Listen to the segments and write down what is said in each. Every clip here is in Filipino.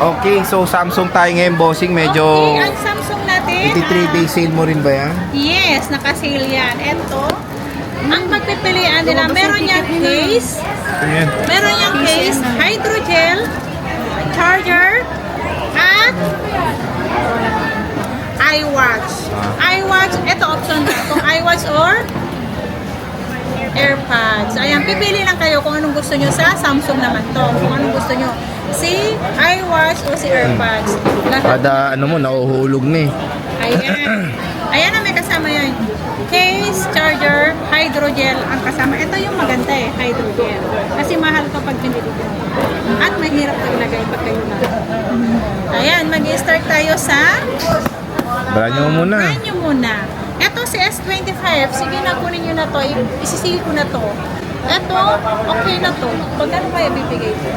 Okay, so Samsung tayo ngayon, bossing. Medyo Okay, ang Samsung natin. 3-day sale mo rin ba yan? Yes, naka-sale yan. Ito, ang pagpipilian nila, meron niyang case, Ayan. meron niyang case, hydrogel, charger, at iWatch. iWatch, ito option na. Kung iWatch or AirPods. Ayan, pipili lang kayo kung anong gusto nyo sa Samsung naman to. Kung anong gusto nyo. Si iWatch o si AirPods. Lahat. Kada ano mo, nauhulog na eh. Ayan. Ayan na may kasama yan. Case, charger, hydrogel ang kasama. Ito yung maganda eh, hydrogel. Kasi mahal to pag binili ko. At mahirap to ilagay pag kayo na. Ayan, mag-start tayo sa Brand nyo muna. brand nyo muna. Ito si S25. Sige na, kunin nyo na to. Isisigil ko na to. Ito, okay na to. Pagkano kaya bibigay ko?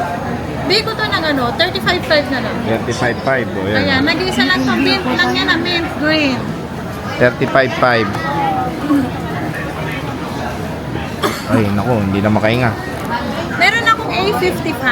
Bigay ko to ng ano, 35.5 na lang. 35.5. O yan. Ayan, nag-iisa lang to. Mint lang yan na mint green. 35.5. Ay, naku, hindi na makahinga. Meron akong A55.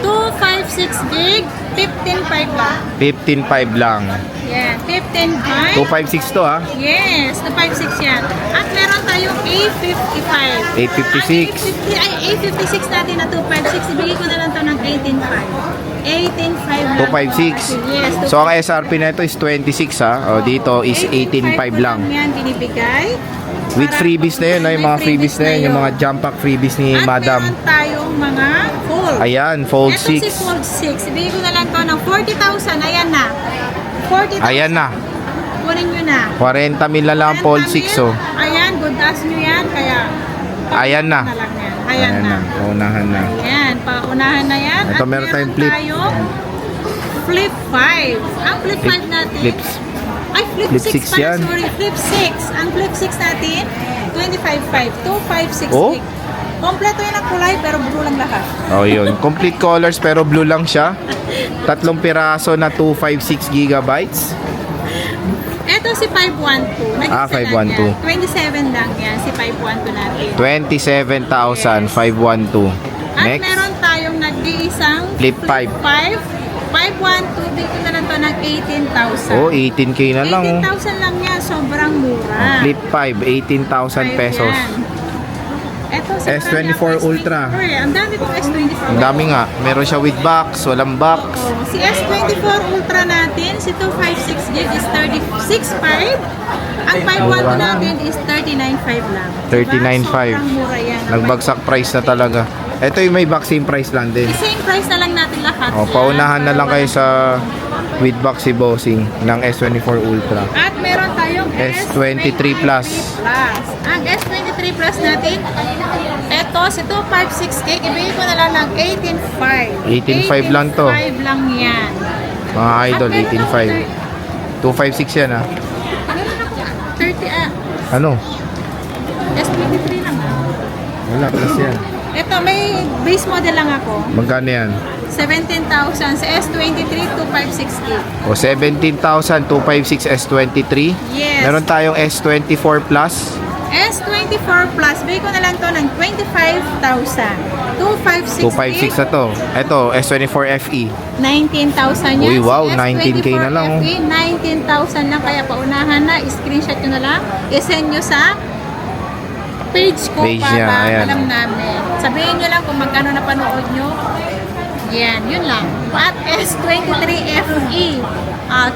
256 gig, 15.5 lang. 15.5 lang. Yan, 15.5. 256 to ha. Yes, 256 yan. At meron tayong A55. A56. Ang A56 natin na 256, ibigay ko na lang to ng 18.5. 18.5 lang. 256. Yes. So ang SRP na ito is 26 ha. O dito is 18.5 lang. Yan, binibigay. With freebies na yun, ay May mga freebies na yun, yung mga jump pack freebies ni At Madam. meron tayong mga fold. Ayan, Fold Ito 6. si Fold 6. Ibigay ko na lang to ng 40,000. Ayan na. 40,000. Ayan na. Kunin nyo na. 40 mil na lang Fold 6 oh. Ayan, good as nyo yan. Kaya, Ayan na. na lang yan. Ayan na. Unahan na. Ayan, paunahan na yan. Ito, At meron tayong flip. Flip 5. Ang flip 5 natin. Flips. Ay, flip Flip 6 6 pala, yan. sorry. Flip 6. Ang flip 6 natin, 25.5. 256 Oh? gig. Kompleto yan ang kulay, pero blue lang lahat. Oh, yun. Complete colors pero blue lang siya. 3 piraso na 256 gigabytes. Ito si 512. Ah, Nag-isa lang 512. yan. 27 lang yan, si 512 natin. 27,512. At Next. meron tayong nag-iisang Flip 5. 512, dito na lang to ng 18,000. Oh, 18k na lang oh. 18,000 lang yan, sobrang mura. Flip 5, 18,000 pesos. Ito si S24 Ultra. Ang dami kong S24. Ang dami nga. Meron siya with box, walang box. Oh, si S24 Ultra natin, si 256 gig is 36.5. Ang 512 natin is 39.5 lang. 39.5. Sobrang mura yan. Nagbagsak price na talaga. Ito yung may box, same price lang din. The same price na lang natin lahat. Oh, paunahan na lang kayo sa with box si Bossing ng S24 Ultra. At meron tayong S23 Plus. Ang S23 Plus natin, eto si 256 gig, ibigay ko na lang ng 18.5. 18.5 lang to. 18.5 lang yan. Mga idol, At meron ako 18.5. 256 yan ha. Meron ako 30 Ano? S23 lang Wala, plus yan. Ito, may base model lang ako. Magkano yan? 17,000 sa S23, 256 gig. O 17,000, 256 S23. Yes. Meron tayong S24 Plus. S24 Plus, bigay ko na lang to ng 25,000. 256 256 na to. Ito, S24 FE. 19,000 yan. Uy, wow, Si 19K na lang, oh. FE, 19,000 lang. Kaya paunahan na, screenshot nyo na lang. I-send nyo sa page ko Page niya, para ayan. alam namin. Sabihin nyo lang kung magkano napanood nyo. Yan, yun lang. At S23 FE,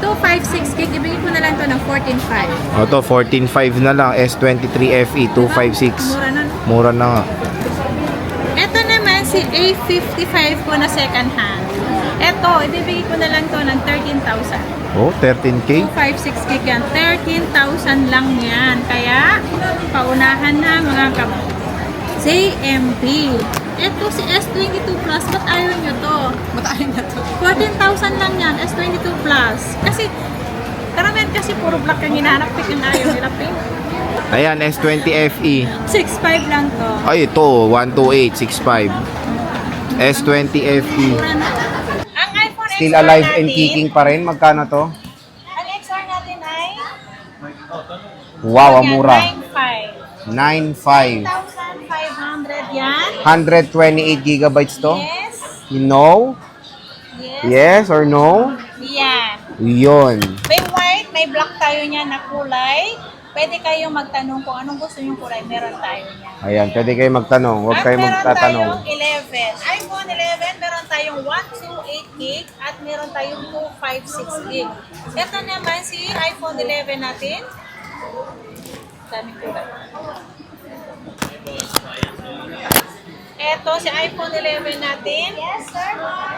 256 gig, ibigay ko na lang to ng 14,500. O to, 14.5 na lang. S23 FE, 256. Mura na. Mura na nga. Ito naman si A55 ko na second hand. Ito, ibibigay ko na lang to ng 13,000. Oh, 13K. 256 gig yan. 13,000 lang yan. Kaya, paunahan na mga JMB. Ito si S22 Plus. Ba't ayaw nyo to? Ba't ayaw nyo to? 14,000 lang yan. S22 Plus. Kasi, karamihan kasi puro black ang hinahanap. Pick ang ayaw nila. Pink. Ayan, S20 FE. 6.5 lang to. Ay, ito, 12865. S20 FE. Mura na. Ang iPhone Still XR alive and natin, kicking pa rin. Magkano to? Ang XR natin ay Wow, ang mura. 9.5. 9.5. 1,500 yan. 128 gigabytes to. Yes. You know? Yes. Yes or no? Yan. Yun. May white, may black tayo niya na kulay. Pwede kayong magtanong kung anong gusto yung kulay. Meron tayo niya. Ayan, pwede kayo magtanong. Huwag At kayo meron magtatanong. tayong 11. iPhone 11, meron tayong 128 gig at meron tayong 256 gig. Ito naman si iPhone 11 natin. Daming kulay. Ito si iPhone 11 natin. Yes, sir.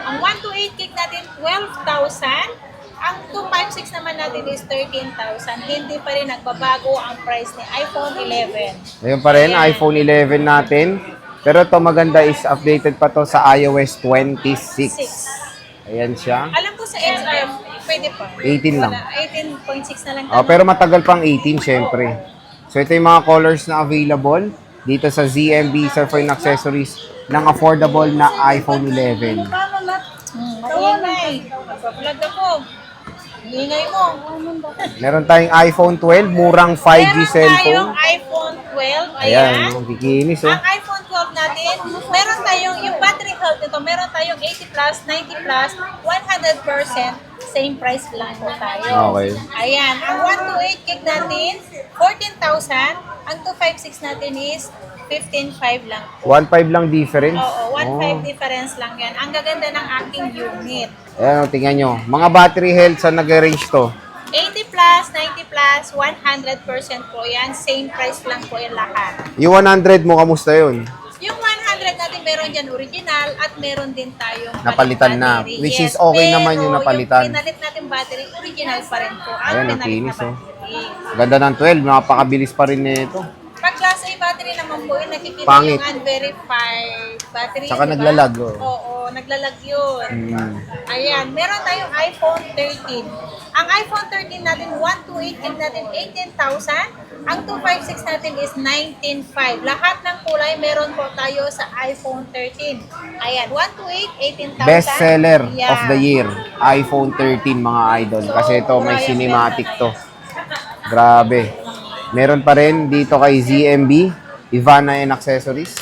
Ang 128 gig natin, 12,000. Ang 256 naman natin is 13,000. Hindi pa rin nagbabago ang price ni iPhone 11. Ayun pa rin, Ayan. iPhone 11 natin. Pero ito maganda is updated pa to sa iOS 26. Ayan siya. Alam ko sa XR, pwede pa. 18 lang. Wala, 18.6 na lang. Oh, pero matagal pang 18 syempre. So ito yung mga colors na available dito sa ZMB Surfing Accessories ng affordable na iPhone 11. Maingay. Vlog ako. Ingay mo. Meron tayong iPhone 12, murang 5G Meron tayong cellphone. iPhone 12. Ayan, Ayan. kikinis oh. Ang iPhone 12 natin, meron tayong yung battery health nito, meron tayong 80 plus, 90 plus, 100%, same price lang po tayo. Okay. Ayan, ang 128 gig natin, 14,000. Ang 256 natin is 15,500 lang. 1.5 lang difference. Oo, 1.5 Oh. difference lang yan. Ang gaganda ng aking unit. Ayan, oh, tingnan nyo. Mga battery health sa nag-range to. 80 plus, 90 plus, 100% po yan. Same price lang po yung lahat. Yung 100 mo, kamusta yun? Yung 100 natin meron dyan original at meron din tayong Napalitan na. battery. Which is okay pero naman yung napalitan. yung pinalit natin battery, original pa rin po. Ang Ayan, ang pinalit kinis, na oh. battery. Ganda ng 12, napakabilis pa rin nito. Pag class A battery naman po, yung nakikita Pangit. yung unverified battery. Tsaka diba? naglalag, oh. Oo, naglalag yun. Hmm. Ayan, meron tayong iPhone 13. Ang iPhone 13 natin, 128 gig natin, 18,000. Ang 256 natin is 19,500. Lahat ng kulay meron po tayo sa iPhone 13. Ayan, 128, 18,000. Best seller Yeah. of the year, iPhone 13 mga idol. Kasi ito may cinematic to. Grabe. Meron pa rin dito kay ZMB, Ivana and Accessories.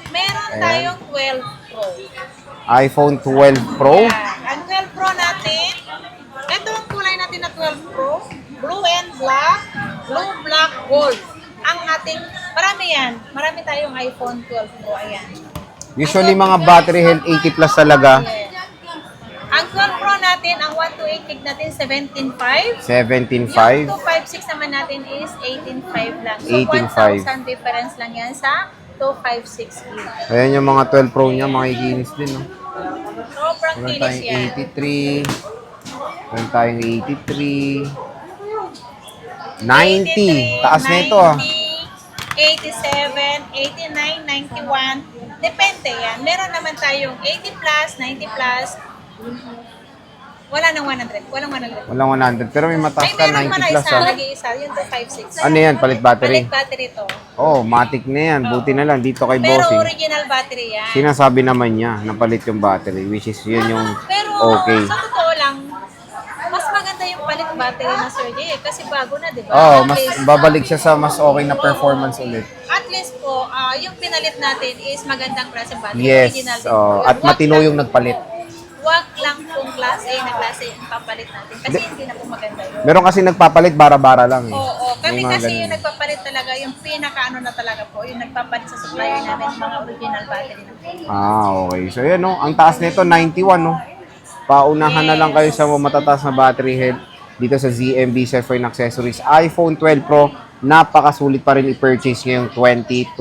Meron Ayan. tayong 12 Pro. iPhone 12 Pro. Ayan. Ang 12 Pro natin, ito ang kulay natin na 12 Pro. Blue and black, blue, black, gold. Ang ating, marami yan. Marami tayong iPhone 12 Pro. Ayan. Usually mga battery health 80 plus talaga. Yes. Ang 12 Pro natin, ang 128 gig natin, 17,500. 17.5. Yung 256 naman natin is 18,500 lang. So, 18,500. 1,000 difference lang yan sa 256 gig. Ayan yung mga 12 Pro niya, mga ikinis din. No? Sobrang Meron kinis tayong yan. 83. Meron tayong 83. 90. Taas na ito ah. 87, 89, 91. Depende yan. Meron naman tayong 80 plus, 90 plus. Wala nang 100. Walang 100. Walang 100. Pero may mataas Ay, ka, meron 90 pala plus isa. ah. Nag-iisa. Yung 256. Ano yan? Palit battery? Palit battery to. Oh, matic na yan. Buti na lang dito kay Pero Bossing. original battery yan. Sinasabi naman niya na palit yung battery, which is yun yung Pero okay. sa totoo lang, mas maganda yung palit battery na Sir Jay kasi bago na, di ba? Oh, At mas least- babalik siya sa mas okay na performance ulit. At least po, yung pinalit natin is magandang klase battery. Yes. Original din Oh, po. at matino yung nagpalit. Wag lang pong klase na klase yung papalit natin kasi hindi na po maganda yun. Meron kasi nagpapalit bara-bara lang eh. Oo, kami May mga kasi ganun. yung nagpapalit talaga, yung pinaka-ano na talaga po, yung nagpapalit sa supplier namin, mga original battery na po. Ah, okay. So yan no, ang taas nito 91 no. Paunahan na lang kayo sa matataas na battery health dito sa ZMB Surfing Accessories. iPhone 12 Pro, napakasulit pa rin i-purchase ngayong 2025.